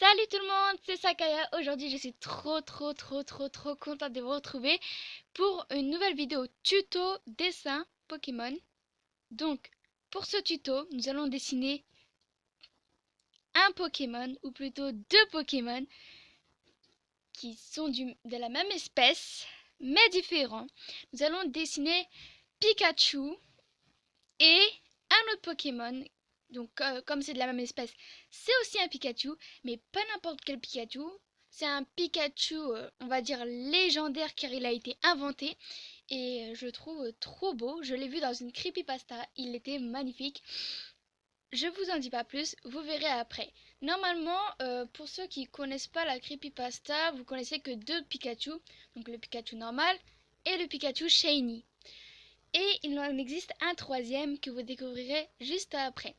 Salut tout le monde, c'est Sakaya. Aujourd'hui, je suis trop contente de vous retrouver pour une nouvelle vidéo tuto dessin Pokémon. Donc, pour ce tuto, nous allons dessiner un Pokémon, ou plutôt deux Pokémon, qui sont de la même espèce, mais différents. Nous allons dessiner Pikachu et un autre Pokémon. Donc, comme c'est de la même espèce, c'est aussi un Pikachu, mais pas n'importe quel Pikachu. C'est un Pikachu, on va dire légendaire, car il a été inventé. Et je le trouve trop beau. Je l'ai vu dans une creepypasta. Il était magnifique. Je vous en dis pas plus, vous verrez après. Normalement, pour ceux qui connaissent pas la creepypasta, vous connaissez que deux Pikachu. Donc le Pikachu normal et le Pikachu Shiny. Et il en existe un troisième que vous découvrirez juste après.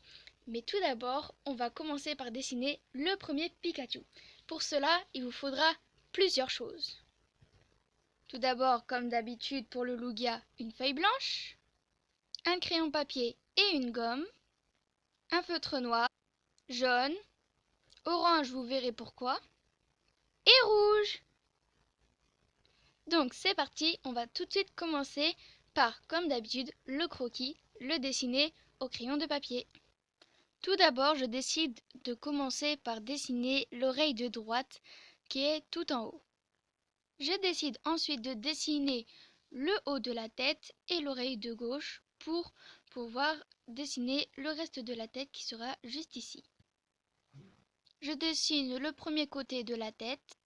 Mais tout d'abord, on va commencer par dessiner le premier Pikachu. Pour cela, il vous faudra plusieurs choses. Tout d'abord, comme d'habitude pour le Lugia, une feuille blanche, un crayon papier et une gomme, un feutre noir, jaune, orange, vous verrez pourquoi, et rouge. Donc c'est parti, on va tout de suite commencer par, comme d'habitude, le croquis, le dessiner au crayon de papier. Tout d'abord, je décide de commencer par dessiner l'oreille de droite qui est tout en haut. Je décide ensuite de dessiner le haut de la tête et l'oreille de gauche pour pouvoir dessiner le reste de la tête qui sera juste ici. Je dessine le premier côté de la tête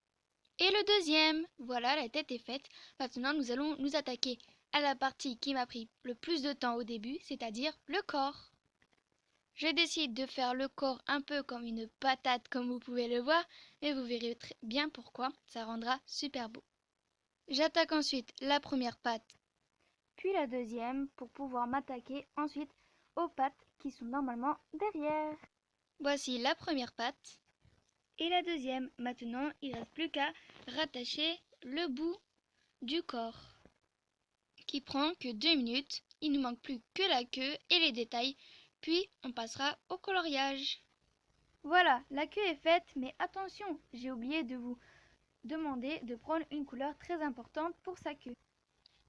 et le deuxième. Voilà, la tête est faite. Maintenant, nous allons nous attaquer à la partie qui m'a pris le plus de temps au début, c'est-à-dire le corps. Je décide de faire le corps un peu comme une patate comme vous pouvez le voir, mais vous verrez très bien pourquoi, ça rendra super beau. J'attaque ensuite la première patte, puis la deuxième pour pouvoir m'attaquer ensuite aux pattes qui sont normalement derrière. Voici la première patte et la deuxième. Maintenant, il ne reste plus qu'à rattacher le bout du corps qui prend que 2 minutes. Il ne nous manque plus que la queue et les détails, puis on passera au coloriage. Voilà, la queue est faite, mais attention, j'ai oublié de vous demander de prendre une couleur très importante pour sa queue.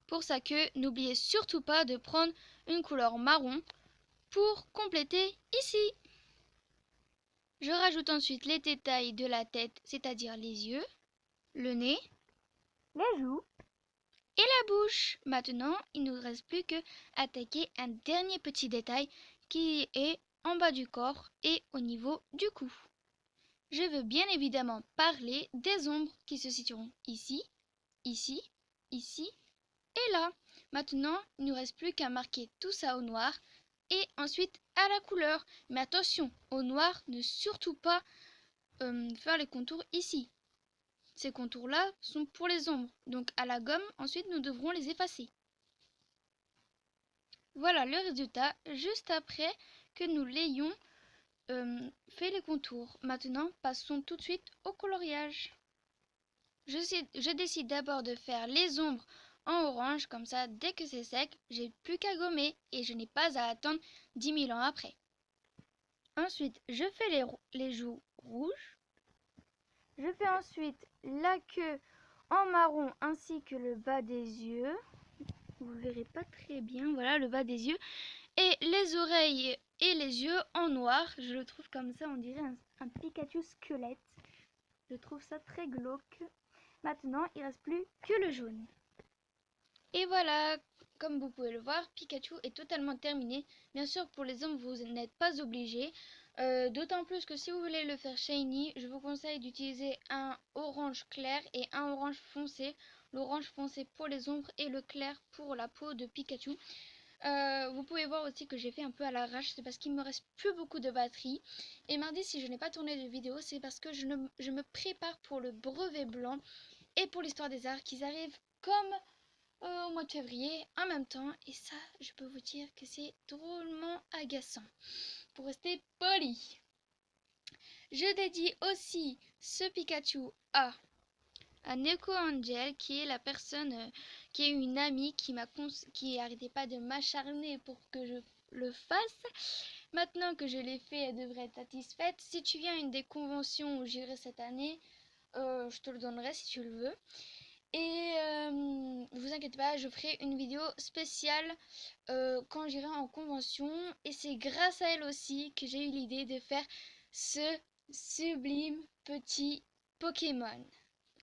Pour sa queue, n'oubliez surtout pas de prendre une couleur marron pour compléter ici. Je rajoute ensuite les détails de la tête, c'est-à-dire les yeux, le nez, les joues et la bouche. Maintenant, il ne nous reste plus que attaquer un dernier petit détail qui est en bas du corps et au niveau du cou. Je veux bien évidemment parler des ombres qui se situeront ici, ici, ici et là. Maintenant, il ne nous reste plus qu'à marquer tout ça au noir et ensuite à la couleur. Mais attention, au noir, ne surtout pas faire les contours ici. Ces contours-là sont pour les ombres, donc à la gomme, ensuite nous devrons les effacer. Voilà le résultat juste après que nous l'ayons fait les contours. Maintenant, passons tout de suite au coloriage. Je décide d'abord de faire les ombres en orange, comme ça dès que c'est sec, j'ai plus qu'à gommer et je n'ai pas à attendre 10 000 ans après. Ensuite, je fais les joues rouges. Je fais ensuite la queue en marron ainsi que le bas des yeux. Vous ne verrez pas très bien, voilà le bas des yeux. Et les oreilles et les yeux en noir. Je le trouve comme ça, on dirait un Pikachu squelette. Je trouve ça très glauque. Maintenant, il ne reste plus que le jaune. Et voilà, comme vous pouvez le voir, Pikachu est totalement terminé. Bien sûr, pour les hommes, vous n'êtes pas obligés. D'autant plus que si vous voulez le faire shiny, je vous conseille d'utiliser un orange clair et un orange foncé. L'orange foncé pour les ombres et le clair pour la peau de Pikachu. Vous pouvez voir aussi que j'ai fait un peu à l'arrache, c'est parce qu'il me reste plus beaucoup de batterie. Et mardi, si je n'ai pas tourné de vidéo, c'est parce que je me prépare pour le brevet blanc et pour l'histoire des arts qui arrivent comme au mois de février en même temps. Et ça, je peux vous dire que c'est drôlement agaçant, pour rester poli. Je dédie aussi ce Pikachu à Neko Angel, qui est la personne, qui est une amie qui arrêtait pas de m'acharner pour que je le fasse. Maintenant que je l'ai fait, elle devrait être satisfaite. Si tu viens à une des conventions où j'irai cette année, je te le donnerai si tu le veux. Et vous inquiétez pas, je ferai une vidéo spéciale quand j'irai en convention. Et c'est grâce à elle aussi que j'ai eu l'idée de faire ce sublime petit Pokémon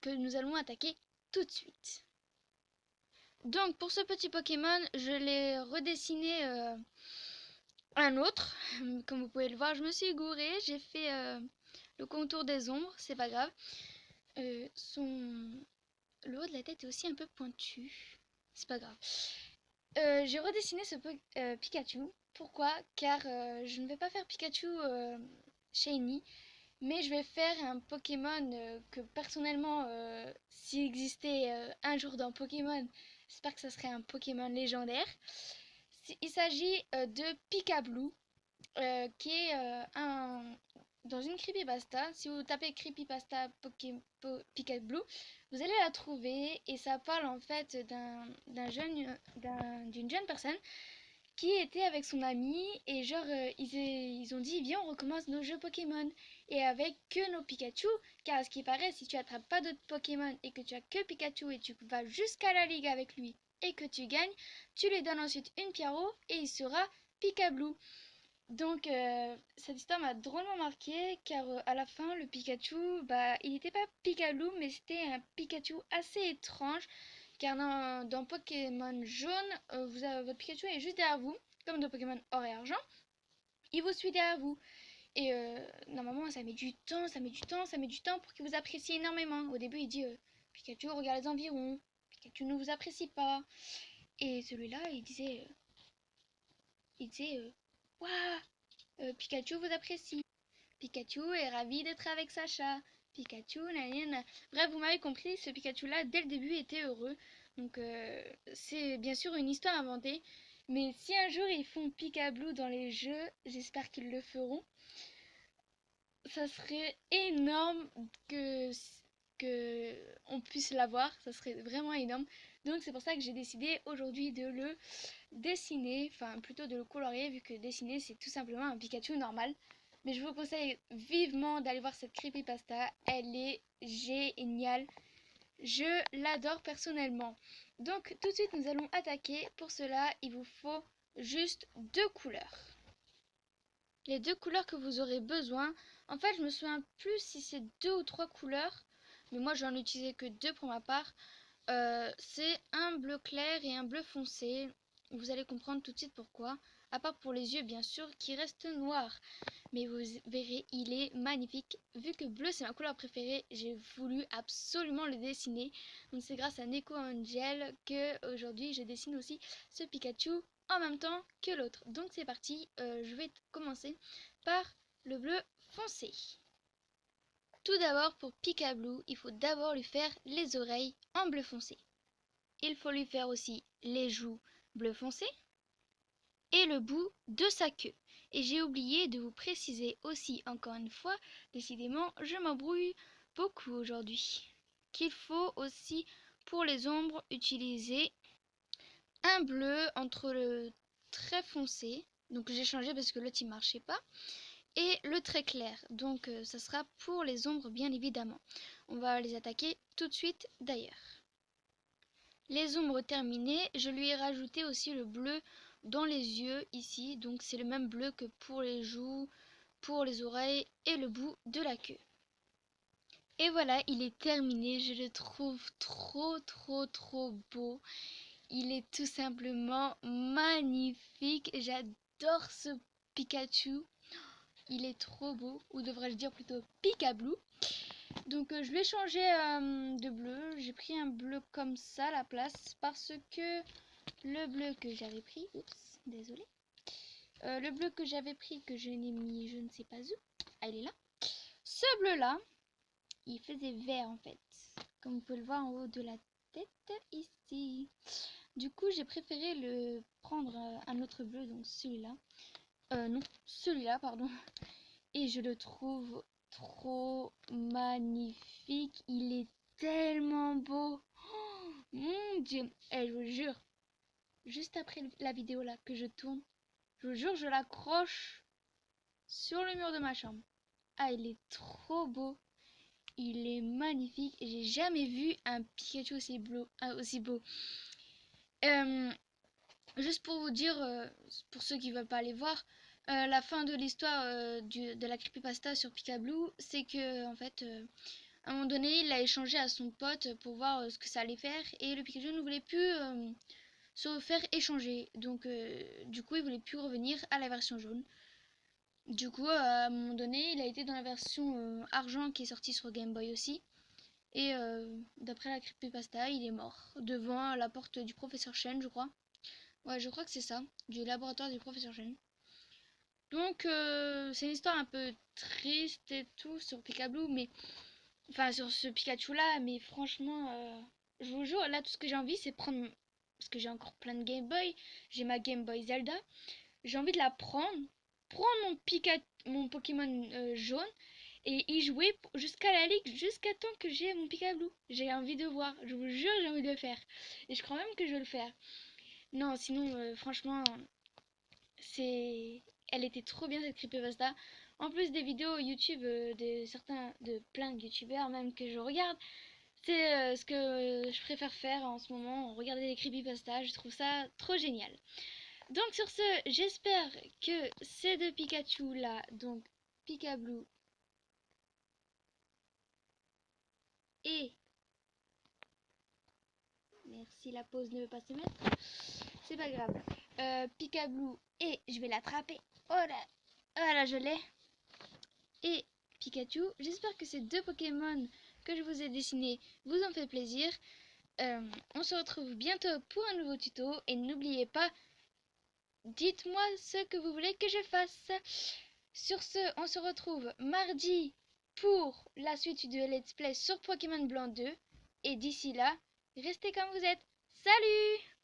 que nous allons attaquer tout de suite. Donc pour ce petit Pokémon, je l'ai redessiné un autre. Comme vous pouvez le voir, je me suis gourée, j'ai fait le contour des ombres, c'est pas grave. Le haut de la tête est aussi un peu pointu, c'est pas grave. J'ai redessiné ce Pikachu. Pourquoi? Car je ne vais pas faire Pikachu Shiny, mais je vais faire un Pokémon que personnellement, s'il existait un jour dans Pokémon, j'espère que ce serait un Pokémon légendaire. Il s'agit de Pikablue, qui est dans une creepypasta. Si vous tapez creepypasta Pikablue, vous allez la trouver et ça parle en fait d'une jeune personne qui était avec son ami et genre ils ont dit viens on recommence nos jeux Pokémon et avec que nos Pikachu, car à ce qui paraît si tu attrapes pas d'autres Pokémon et que tu as que Pikachu et tu vas jusqu'à la ligue avec lui et que tu gagnes, tu lui donnes ensuite une Pierrot et il sera Pikablue. Donc cette histoire m'a drôlement marqué car à la fin le Pikachu, bah il n'était pas Pikablue mais c'était un Pikachu assez étrange car dans Pokémon jaune, votre Pikachu est juste derrière vous, comme dans Pokémon or et argent, il vous suit derrière vous. Et normalement ça met du temps, ça met du temps, ça met du temps pour qu'il vous apprécie énormément. Au début il dit Pikachu regarde les environs, Pikachu ne vous apprécie pas. Et celui-là il disait waouh Pikachu vous apprécie. Pikachu est ravi d'être avec Sacha. Pikachu, nanana. Bref, vous m'avez compris, ce Pikachu-là, dès le début, était heureux. Donc, c'est bien sûr une histoire inventée. Mais si un jour ils font Pikablue dans les jeux, j'espère qu'ils le feront. Ça serait énorme que on puisse l'avoir. Ça serait vraiment énorme. Donc, c'est pour ça que j'ai décidé aujourd'hui de le dessiner. Enfin, plutôt de le colorier, vu que dessiner, c'est tout simplement un Pikachu normal. Mais je vous conseille vivement d'aller voir cette creepypasta. Elle est géniale. Je l'adore personnellement. Donc tout de suite nous allons attaquer. Pour cela il vous faut juste deux couleurs. Les deux couleurs que vous aurez besoin. En fait je me souviens plus si c'est deux ou trois couleurs. Mais moi j'en utilisais que deux pour ma part. C'est un bleu clair et un bleu foncé. Vous allez comprendre tout de suite pourquoi. À part pour les yeux bien sûr qui restent noirs. Mais vous verrez, il est magnifique. Vu que bleu c'est ma couleur préférée, j'ai voulu absolument le dessiner. Donc c'est grâce à Neko Angel que aujourd'hui je dessine aussi ce Pikachu en même temps que l'autre. Donc c'est parti, je vais commencer par le bleu foncé. Tout d'abord pour Pikablue, il faut d'abord lui faire les oreilles en bleu foncé. Il faut lui faire aussi les joues bleu foncé et le bout de sa queue. Et j'ai oublié de vous préciser aussi encore une fois, décidément je m'embrouille beaucoup aujourd'hui, qu'il faut aussi pour les ombres utiliser un bleu entre le très foncé, donc j'ai changé parce que l'autre il marchait pas, et le très clair, donc ça sera pour les ombres bien évidemment. On va les attaquer tout de suite d'ailleurs. Les ombres terminées, je lui ai rajouté aussi le bleu dans les yeux ici, donc c'est le même bleu que pour les joues, pour les oreilles et le bout de la queue. Et voilà, il est terminé, je le trouve trop beau. Il est tout simplement magnifique, j'adore ce Pikachu, il est trop beau, ou devrais-je dire plutôt Pikablue. Donc je vais changer de bleu, j'ai pris un bleu comme ça à la place parce que le bleu que j'avais pris, oups, désolé, le bleu que j'avais pris que je n'ai mis je ne sais pas où, ah, il est là, ce bleu là, il faisait vert en fait, comme vous pouvez le voir en haut de la tête ici. Du coup j'ai préféré le prendre un autre bleu, donc celui-là, non, celui-là pardon, et je le trouve trop magnifique, il est tellement beau, oh, mon dieu, et je vous jure, juste après la vidéo là que je tourne, je vous jure je l'accroche sur le mur de ma chambre. Ah, il est trop beau. Il est magnifique. J'ai jamais vu un Pikachu aussi beau. Euh, Juste pour vous dire, pour ceux qui veulent pas aller voir, la fin de l'histoire de la creepypasta sur Pikablue, c'est que en fait, à un moment donné, il l'a échangé à son pote pour voir ce que ça allait faire, et le Pikachu ne voulait plus se faire échanger. Donc, du coup, il voulait plus revenir à la version jaune. Du coup, à un moment donné, il a été dans la version argent qui est sortie sur Game Boy aussi. Et d'après la creepypasta, il est mort devant la porte du professeur Chen, je crois. Ouais, je crois que c'est ça, du laboratoire du professeur Chen. Donc, c'est une histoire un peu triste et tout sur Pikablue, mais enfin sur ce Pikachu là, mais franchement, je vous jure, là tout ce que j'ai envie, c'est prendre, parce que j'ai encore plein de Game Boy, j'ai ma Game Boy Zelda, j'ai envie de la prendre mon Pokémon jaune et y jouer jusqu'à la ligue, jusqu'à temps que j'ai mon Pikablue. J'ai envie de voir, je vous jure, j'ai envie de le faire. Et je crois même que je vais le faire. Non, sinon, franchement, c'est... Elle était trop bien cette creepypasta. En plus des vidéos YouTube de plein de youtubeurs même que je regarde, c'est ce que je préfère faire en ce moment, regarder les creepypastas, je trouve ça trop génial. Donc sur ce, j'espère que ces deux Pikachu là, donc Pikablue et... Merci, la pause ne veut pas se mettre. C'est pas grave. Pikablue et... Je vais l'attraper. Oh là, je l'ai. Et Pikachu, j'espère que ces deux Pokémon que je vous ai dessinés vous ont fait plaisir. On se retrouve bientôt pour un nouveau tuto. Et n'oubliez pas, dites-moi ce que vous voulez que je fasse. Sur ce, on se retrouve mardi pour la suite de Let's Play sur Pokémon Blanc 2. Et d'ici là, restez comme vous êtes. Salut!